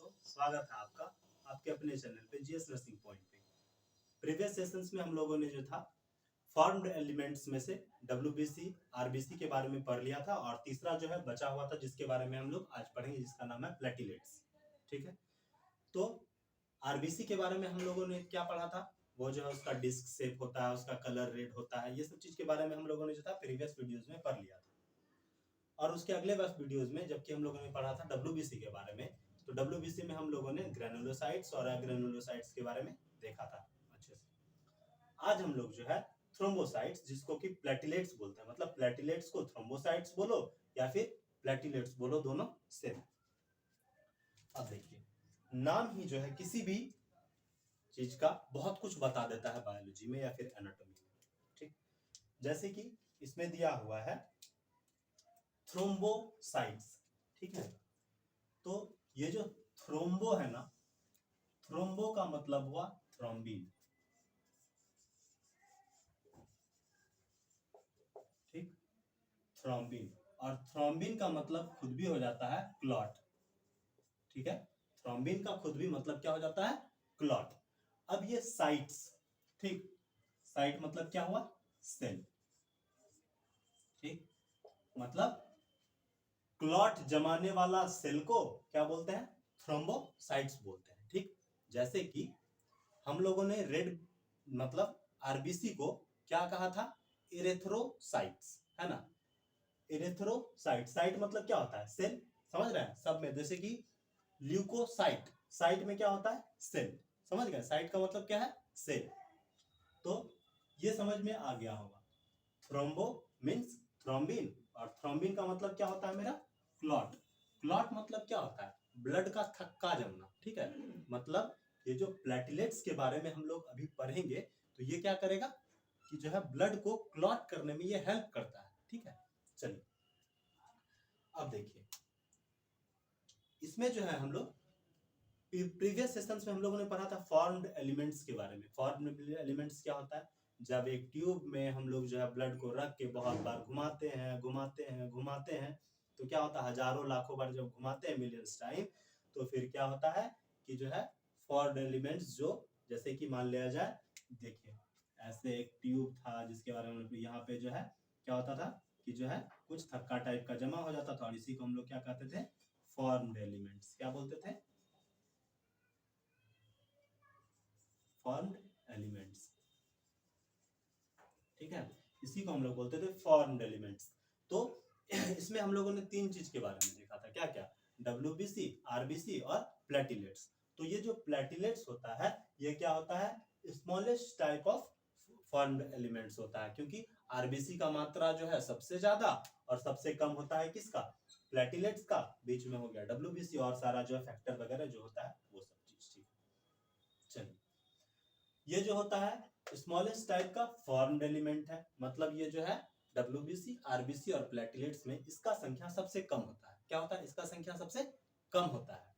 दोस्तों, स्वागत है आपका आपके अपने चैनल पे जीएस नर्सिंग पॉइंट पे। प्रीवियस सेशंस में हम लोगों ने जो था फॉर्म्ड एलिमेंट्स में से डब्ल्यूबीसी आरबीसी के बारे में पढ़ लिया था और तीसरा जो है बचा हुआ था जिसके बारे में हम लोग आज पढ़ेंगे, जिसका नाम है प्लेटिलेट्स। ठीक है, तो आरबीसी के बारे में हम लोगों ने क्या पढ़ा था? वो जो है उसका डिस्क शेप होता है, उसका कलर रेड होता है, ये सब चीज के बारे में हम लोगों ने जो था प्रीवियस वीडियोज में पढ़ लिया था। और उसके अगले बस वीडियोज में जबकि हम लोगों ने पढ़ा था डब्ल्यूबीसी के बारे में, तो डब्ल्यूबीसी में हम लोगों ने ग्रेनुलोसाइट्स और अग्रेनुलोसाइट्स के बारे में देखा था अच्छे से। आज हम लोग जो है थ्रोम्बोसाइट्स, जिसको कि प्लेटिलेट्स बोलते हैं, मतलब प्लेटिलेट्स को थ्रोम्बोसाइट्स बोलो या फिर प्लेटिलेट्स बोलो, दोनों सेम। अब देखिए, नाम ही जो है किसी भी चीज का बहुत कुछ बता देता है बायोलॉजी में या फिर एनाटॉमी में। ठीक, जैसे कि इसमें दिया हुआ है थ्रोम्बोसाइट्स। ठीक है, तो ये जो थ्रोम्बो है ना, थ्रोम्बो का मतलब हुआ थ्रोम्बिन। ठीक, थ्रोम्बिन, और थ्रोम्बिन का मतलब खुद भी हो जाता है क्लॉट। ठीक है, थ्रोम्बिन का खुद भी मतलब क्या हो जाता है? क्लॉट। अब ये साइट्स, ठीक, साइट मतलब क्या हुआ? सेल। ठीक, मतलब क्लॉट जमाने वाला सेल को क्या बोलते हैं? थ्रोम्बोसाइट्स बोलते हैं। ठीक, जैसे कि हम लोगों ने रेड मतलब आरबीसी को क्या कहा था? इरेथ्रोसाइट्स, है ना? इरेथ्रोसाइट, साइट मतलब क्या होता है? सेल। समझ रहे हैं सब में? जैसे कि ल्यूकोसाइट, साइट में क्या होता है? सेल। समझ गए? साइट का मतलब क्या है? सेल। तो ये समझ में आ गया होगा। थ्रोम्बो मीन्स थ्रोम्बिन, और थ्रोम्बिन का मतलब क्या होता है मेरा? क्लॉट। क्लॉट मतलब क्या होता है? ब्लड का थक्का जमना। ठीक है, मतलब ये जो प्लेटलेट्स के बारे में हम लोग अभी पढ़ेंगे, तो ये क्या करेगा कि जो है ब्लड को क्लॉट करने में ये हेल्प करता है। ठीक है, चलिए अब देखिए, इसमें जो है हम लोग प्रीवियस सेशंस में हम लोगों ने पढ़ा था फॉर्म्ड एलिमेंट्स के बारे में। फॉर्म्ड एलिमेंट्स क्या होता है? जब एक ट्यूब में हम लोग जो है ब्लड को रख के बहुत बार घुमाते हैं घुमाते हैं घुमाते हैं, तो क्या होता है? हजारों लाखों बार जब घुमाते हैं, मिलियंस टाइम, तो फिर क्या होता है कि जो है फॉर्म्ड एलिमेंट्स, जो जैसे कि मान लिया जाए, देखिए ऐसे एक ट्यूब था जिसके बारे में यहाँ पे जो है क्या होता था कि जो है कुछ थक्का टाइप का जमा हो जाता था, और इसी को हम लोग क्या कहते थे? Formed elements. क्या बोलते थे? Formed elements. ठीक है, इसी को हम लोग बोलते थे फॉर्म्ड एलिमेंट्स। तो इसमें हम लोगों ने तीन चीज के बारे में देखा था। क्या क्या? डब्ल्यूबीसी, आरबीसी और प्लेटिलेट्स। तो ये जो प्लेटिलेट्स होता है, ये क्या होता है? Smallest type of formed elements होता है, क्योंकि आरबीसी का मात्रा जो है सबसे ज्यादा और सबसे कम होता है किसका? प्लेटिलेट्स का। बीच में हो गया डब्ल्यूबीसी, और सारा जो है फैक्टर वगैरह जो होता है वो सब चीज। ठीक, चलिए, ये जो होता है स्मॉलेस्ट टाइप का फॉर्म्ड एलिमेंट है, मतलब ये जो है डब्ल्यूबीसी, आरबीसी और प्लेटलेट्स में इसका संख्या सबसे कम होता है। क्या होता है? इसका संख्या सबसे कम होता है,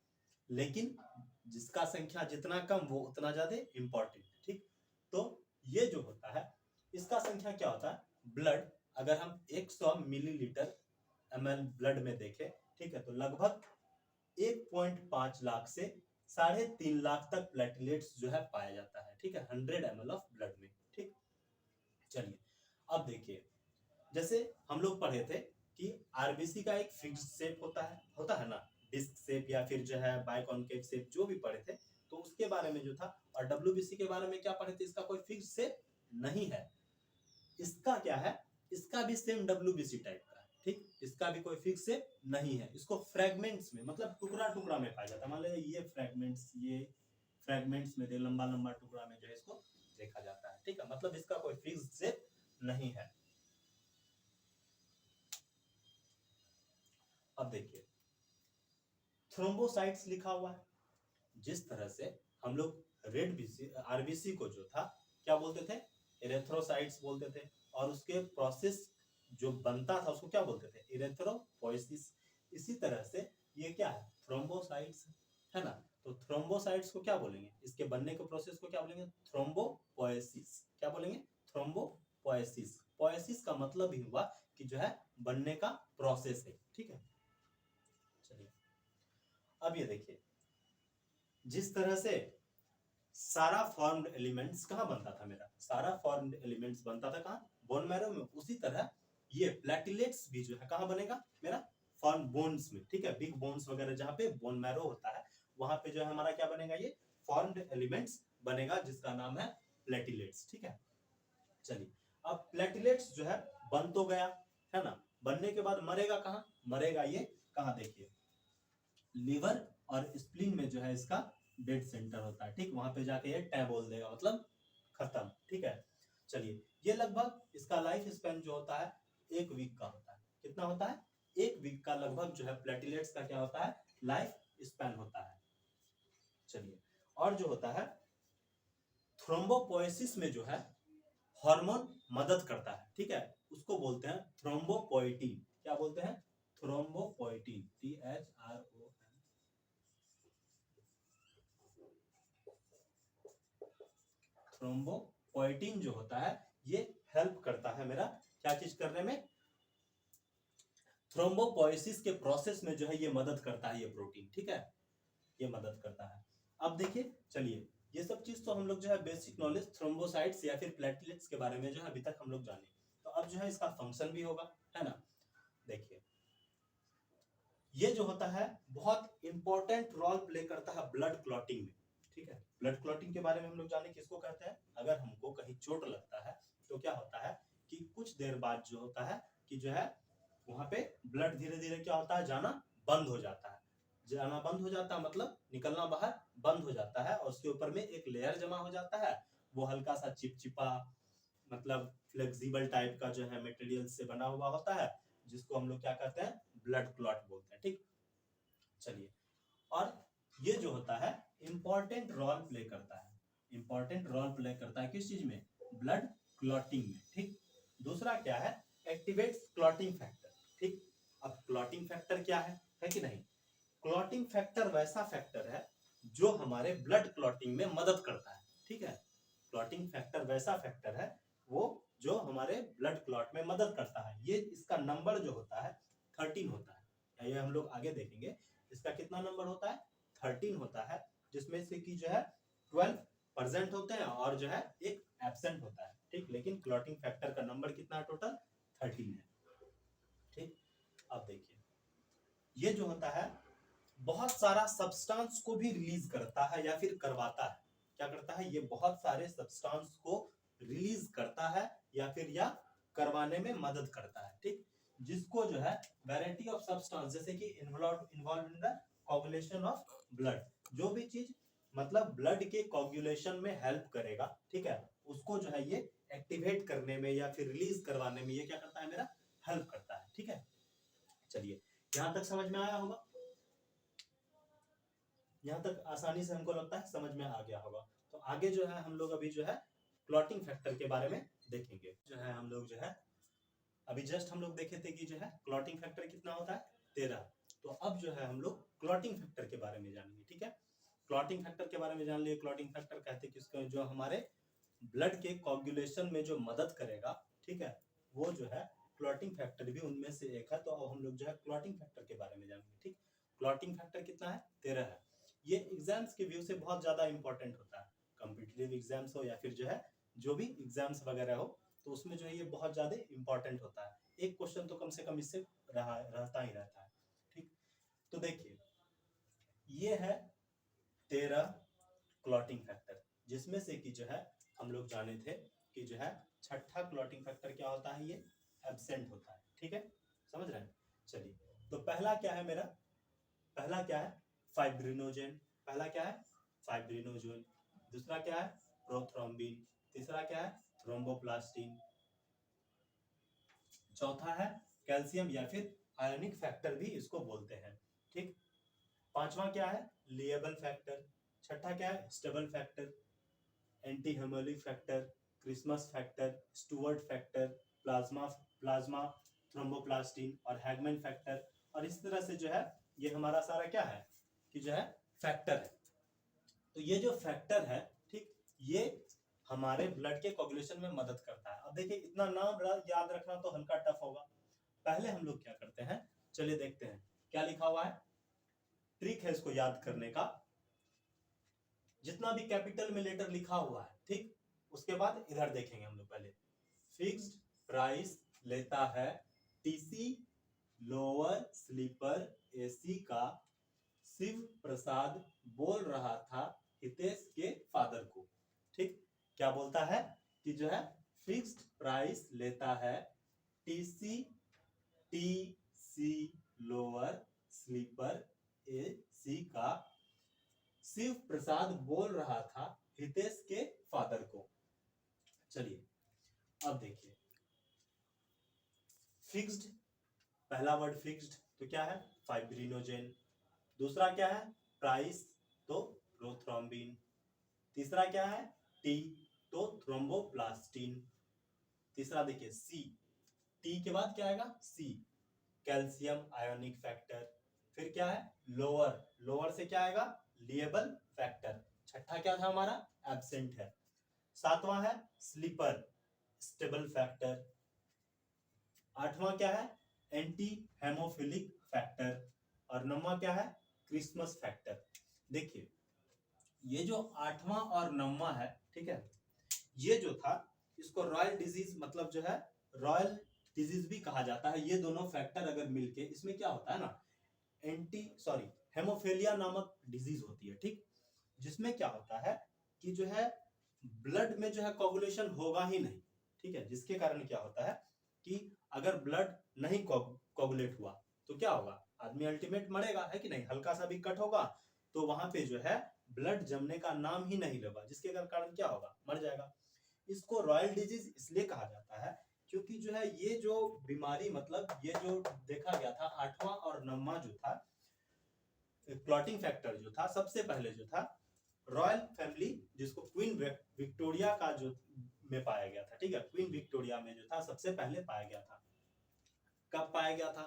लेकिन जिसका संख्या जितना कम वो उतना ज्यादा इंपॉर्टेंट। ठीक, तो ये जो होता है इसका संख्या क्या होता है? ब्लड, अगर हम 100 मिलीलीटर ml ब्लड में देखें, ठीक है, तो लगभग 1.5 लाख से 3.5 लाख तक प्लेटलेट्स जो है पाया जाता है। ठीक है, 100 ml ऑफ ब्लड में। ठीक, चलिए अब देखिए, जैसे हम लोग पढ़े थे कि आरबीसी का एक फिक्स्ड शेप होता है ना, डिस्क शेप या फिर जो है बाइकॉन्केव शेप, जो भी पढ़े थे, तो उसके बारे में जो था। और डब्ल्यूबीसी के बारे में क्या पढ़े थे? इसका कोई फिक्स्ड शेप नहीं है। इसका क्या है? इसका भी सेम डब्ल्यूबीसी टाइप का है। ठीक, इसका भी कोई फिक्स शेप नहीं है। इसको फ्रेगमेंट्स में, मतलब टुकड़ा टुकड़ा में पाया जाता है। मान लीजिए ये फ्रेगमेंट्स में लंबा लंबा टुकड़ा में जो है इसको देखा जाता है। ठीक है, मतलब इसका कोई फिक्स शेप नहीं है। अब देखिए, थ्रोम्बोसाइट्स लिखा हुआ है। जिस तरह से हम लोग रेड बीसी आरबीसी को जो था क्या बोलते थे? इरेथ्रोसाइट्स बोलते थे, और उसके प्रोसेस जो बनता था उसको क्या बोलते थे? इरेथ्रोपोइसिस। इसी तरह से ये क्या है? थ्रोम्बोसाइट्स, है ना? तो थ्रोम्बोसाइट्स को क्या बोलेंगे? इसके बनने के प्रोसेस को क्या बोलेंगे? थ्रोम्बोपोइसिस। क्या बोलेंगे? थ्रोम्बोपोइसिस। पोइसिस का मतलब ही हुआ कि जो है बनने का प्रोसेस है। ठीक है, चलिए अब ये देखिए, जिस तरह से सारा फॉर्म्ड एलिमेंट्स कहाँ बनता था मेरा, सारा फॉर्म्ड एलिमेंट्स बनता था कहाँ, बोन मैरो में, उसी तरह ये प्लेटिलेट्स भी जो है कहाँ बनेगा मेरा, फॉर्म बोन्स में, ठीक है, बिग बोन्स वगैरह जहाँ पे बोन मैरो होता है वहां पे जो है हमारा क्या बनेगा, ये फॉर्म्ड एलिमेंट्स बनेगा जिसका नाम है प्लेटिलेट्स, ठीक है। चलिए, अब प्लेटिलेट्स जो है बन तो गया है ना, बनने के बाद मरेगा कहाँ, मरेगा ये कहाँ, देखिए लीवर और स्प्लीन में जो है इसका डेड सेंटर होता है, ठीक, वहां पे जाके ये टै बोल देगा, मतलब खत्म, ठीक है। चलिए, ये लगभग इसका लाइफ स्पैन जो होता है 1 वीक का होता है, कितना होता है, 1 वीक का लगभग जो है प्लेटिलेट्स का क्या होता है, लाइफ स्पैन होता है। चलिए, और जो होता है थ्रोम्बोपोएसिस में जो है हार्मोन मदद करता है, ठीक है, उसको बोलते हैं थ्रोम्बोपोएटिन, क्या बोलते हैं, थ्रोम्बोपोएटिन, THROM, थ्रोम्बोपोएटिन जो होता है ये हेल्प करता है मेरा क्या चीज करने में, थ्रोम्बोपोएसिस के प्रोसेस में जो है ये मदद करता है, ये प्रोटीन, ठीक है, ये मदद करता है। अब देखिए, चलिए ये सब चीज तो हम लोग जो है बेसिक नॉलेज थ्रोम्बोसाइट्स या फिर प्लेटलेट्स के बारे में जो है अभी तक हम लोग जाने, तो अब जो है इसका फंक्शन भी होगा, है ना। देखिए, ये जो होता है बहुत इंपॉर्टेंट रोल प्ले करता है ब्लड क्लॉटिंग में, ठीक है। ब्लड क्लॉटिंग के बारे में हम लोग जाने किसको कहते हैं, अगर हमको कहीं चोट लगता है तो क्या होता है कि कुछ देर बाद जो होता है कि जो है वहां पे ब्लड धीरे धीरे क्या होता है, जाना बंद हो जाता है, जाना बंद हो जाता है मतलब निकलना बाहर बंद हो जाता है, और उसके ऊपर में एक लेयर जमा हो जाता है, वो हल्का सा चिपचिपा मतलब फ्लेक्सिबल टाइप का जो है मटेरियल से बना हुआ होता है, जिसको हम लोग क्या कहते हैं, ब्लड क्लॉट बोलते हैं, ठीक। चलिए, और ये जो होता है इंपॉर्टेंट रोल प्ले करता है, इंपॉर्टेंट रोल प्ले करता है किस चीज में, ब्लड क्लॉटिंग में, ठीक। दूसरा क्या है, एक्टिवेट्स क्लॉटिंग फैक्टर, ठीक। अब क्लॉटिंग फैक्टर क्या है कि नहीं, क्लॉटिंग फैक्टर वैसा फैक्टर है जो हमारे ब्लड क्लॉटिंग में मदद करता है, ठीक है। क्लॉटिंग फैक्टर वैसा फैक्टर है वो जो हमारे ब्लड क्लॉट में मदद करता है, ये इसका नंबर जो होता है 13 होता है, ये हम लोग आगे देखेंगे, इसका कितना नंबर होता है, 13 होता है, जिसमें से कि जो है 12 प्रेजेंट होते हैं और जो है एक एब्सेंट होता है, ठीक। लेकिन क्लॉटिंग फैक्टर का नंबर कितना है, टोटल 13 है, ठीक। अब देखिए, ये जो होता है बहुत सारा सब्सटेंस को भी रिलीज करता है या फिर करवाता है, क्या करता है, ये बहुत सारे सब्सटेंस को रिलीज करता है या फिर या करवाने में मदद करता है, ठीक। जिसको जो है वैरायटी ऑफ सब्सटेंस, जैसे कि involve in the coagulation of blood, जो भी चीज मतलब ब्लड के कोगुलेशन में हेल्प करेगा, ठीक है, उसको जो है ये एक्टिवेट करने में या फिर रिलीज करवाने में ये क्या करता है, मेरा हेल्प करता है, ठीक है। चलिए, यहां तक समझ में आया होगा, यहाँ तक आसानी से हमको लगता है समझ में आ गया होगा। तो आगे जो है हम लोग अभी जो है क्लॉटिंग फैक्टर के बारे में देखेंगे, जो है हम लोग जो है अभी जस्ट हम लोग देखे थे कि जो है क्लॉटिंग फैक्टर कितना होता है, 13। तो अब जो है हम लोग क्लॉटिंग फैक्टर के बारे में जानेंगे, ठीक है। क्लॉटिंग फैक्टर के बारे में जान लिए, क्लॉटिंग फैक्टर कहते हैं किसको, जो हमारे ब्लड के कोगुलेशन में जो मदद करेगा, ठीक है, वो जो है क्लॉटिंग फैक्टर भी उनमें से एक है। तो अब हम लोग जो है क्लॉटिंग फैक्टर के बारे में जानेंगे, ठीक। क्लॉटिंग फैक्टर कितना है, 13 है। ये एग्जाम्स के व्यू से बहुत ज्यादा इंपॉर्टेंट होता है, कॉम्पिटिटिव एग्जाम्स हो या फिर जो है जो भी एग्जाम्स वगैरह हो, तो उसमें जो है ये बहुत ज्यादा इंपॉर्टेंट होता है, एक क्वेश्चन तो कम से कम इससे रहता ही रहता है, ठीक। तो देखिए, ये है 13 क्लॉटिंग फैक्टर, जिसमें से कि जो है हम लोग जाने थे कि जो है छठा क्लॉटिंग फैक्टर क्या होता है, ये एब्सेंट होता है, ठीक है, समझ रहे हैं। चलिए, तो पहला क्या है मेरा, पहला क्या है, फाइब्रिनोजेन, पहला क्या है, फाइब्रिनोजेन। दूसरा क्या है, प्रोथ्रोम्बिन। तीसरा क्या है, थ्रोम्बोप्लास्टिन। चौथा है कैल्शियम या फिर आयोनिक फैक्टर भी इसको बोलते हैं, ठीक। पांचवा क्या है, लिएबल फैक्टर। छठा क्या है, stable factor, anti hemolic factor, Christmas factor, Stuart factor, plasma plasma thromboplastin और हैगमैन फैक्टर। और इस तरह से जो है ये हमारा सारा क्या है कि जो है फैक्टर है। तो ये जो फैक्टर है, ठीक, ये हमारे ब्लड के कोगुलेशन में मदद करता है। अब देखिए, इतना नाम याद रखना तो हल्का टफ होगा, पहले हम लोग क्या करते हैं, चलिए देखते हैं क्या लिखा हुआ है, ट्रिक है इसको याद करने का। जितना भी कैपिटल में लेटर लिखा हुआ है, ठीक, उसके बाद इधर देखेंगे हम लोग पहले। फिक्स्ड प्राइस लेता है टीसी लोअर स्लीपर एसी का शिव प्रसाद बोल रहा था हितेश के फादर को। ठीक, क्या बोलता है कि जो है फिक्स्ड प्राइस लेता है TC TC lower sleeper AC का शिव प्रसाद बोल रहा था हितेश के फादर को। चलिए अब देखिए, फिक्स्ड, पहला वर्ड फिक्स्ड तो क्या है फाइब्रिनोजेन, दूसरा क्या है प्राइस तो प्रोथ्रोम्बिन, तीसरा क्या है टी तो थ्रोम्बोप्लास्टिन, तीसरा देखिए सी, टी के बाद क्या आएगा सी कैल्शियम आयोनिक फैक्टर, फिर क्या है लोअर, लोअर से क्या आएगा लिएबल फैक्टर, छठा क्या था हमारा एब्सेंट है, सातवां है स्लीपर स्टेबल फैक्टर, आठवां क्या है एंटी हेमोफिलिक फैक्टर, और नौवां क्या है क्रिसमस फैक्टर। देखिए ये जो आठवां और नौवां है, ठीक है, ये जो था इसको रॉयल डिजीज मतलब जो है रॉयल डिजीज भी कहा जाता है। ये दोनों फैक्टर अगर मिलके, इसमें क्या होता है ना हेमोफेलिया नामक डिजीज होती है, ठीक, जिसमें क्या होता है कि जो है ब्लड में जो है कोगुलेशन होगा ही नहीं, ठीक है, जिसके कारण क्या होता है कि अगर ब्लड नहीं कोगुलेट हुआ तो क्या होगा, आदमी अल्टीमेट मरेगा, है कि नहीं, हल्का सा भी कट होगा तो वहां पे जो है ब्लड जमने का नाम ही नहीं लेगा, जिसके कारण क्या होगा, मर जाएगा। इसको रॉयल डिजीज इसलिए कहा जाता है क्योंकि जो है ये जो बीमारी मतलब ये जो देखा गया था आठवां और नौवां जो था क्लॉटिंग फैक्टर जो था, सबसे पहले जो था रॉयल फैमिली जिसको क्वीन विक्टोरिया का जो में पाया गया था, ठीक है, क्वीन विक्टोरिया में जो था सबसे पहले पाया गया था। कब पाया गया था,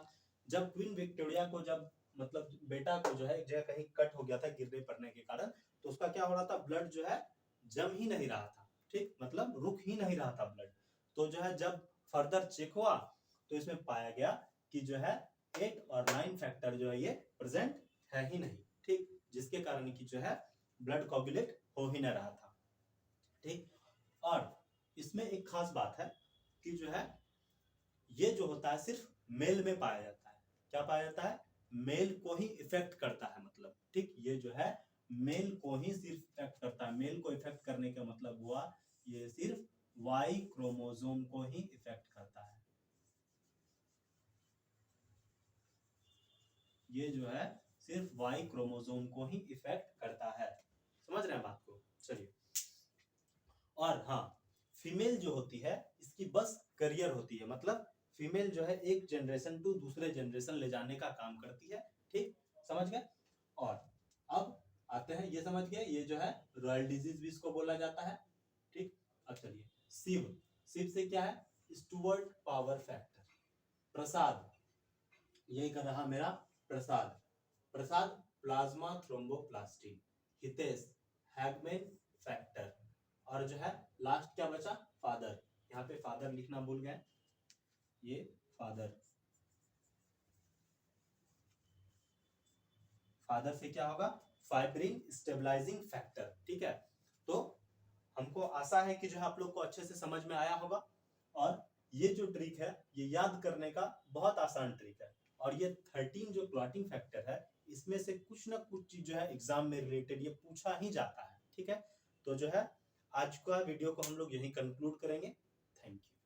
जब क्वीन विक्टोरिया को जब मतलब बेटा को जो है एक जगह कहीं कट हो गया था गिरने पड़ने के कारण, तो उसका क्या हो रहा था ब्लड जो है जम ही नहीं रहा था, ठीक, मतलब रुक ही नहीं रहा था ब्लड, तो जो है जब फर्दर चेक हुआ तो इसमें पाया गया कि जो है 8 और 9 फैक्टर जो है ये प्रेजेंट है ही नहीं, ठीक, जिसके कारण की जो है ब्लड कोगुलेट हो ही ना रहा था, ठीक। और इसमें एक खास बात है कि जो है ये जो होता है सिर्फ मेल में पाया जाता है, क्या पाया जाता है, मेल को ही इफेक्ट करता है, मतलब ठीक, ये जो है मेल को ही सिर्फ इफेक्ट करता है, मेल को इफेक्ट करने का मतलब हुआ ये सिर्फ वाई क्रोमोसोम को ही इफेक्ट करता है, ये जो है सिर्फ वाई क्रोमोसोम को ही इफेक्ट करता है, समझ रहे हैं बात को। चलिए, और हाँ फीमेल जो होती है इसकी बस करियर होती है, मतलब फीमेल जो है एक जनरेशन टू दूसरे जनरेशन ले जाने का काम करती है, ठीक, समझ गए। और अब आते हैं, ये समझ गए, ये जो है रॉयल डिजीज भी इसको बोला जाता है, ठीक। अब चलिए शिव, शिव से क्या है स्टुअर्ट पावर फैक्टर, प्रसाद, यही कर रहा मेरा Prasad, Prasad plasma thromboplastin, Hitesh Hageman factor, और जो है लास्ट क्या बचा फादर, यहाँ पे फादर लिखना भूल गए, ये फादर, फादर से क्या होगा फाइब्रिन स्टेबलाइजिंग फैक्टर, ठीक है। तो हमको आशा है कि जो है आप लोग को अच्छे से समझ में आया होगा, और ये जो ट्रिक है ये याद करने का बहुत आसान ट्रिक है, और ये 13 जो क्लॉटिंग फैक्टर है इसमें से कुछ ना कुछ चीज जो है एग्जाम में रिलेटेड ये पूछा ही जाता है, ठीक है। तो जो है आज का वीडियो को हम लोग यही कंक्लूड करेंगे, थैंक यू।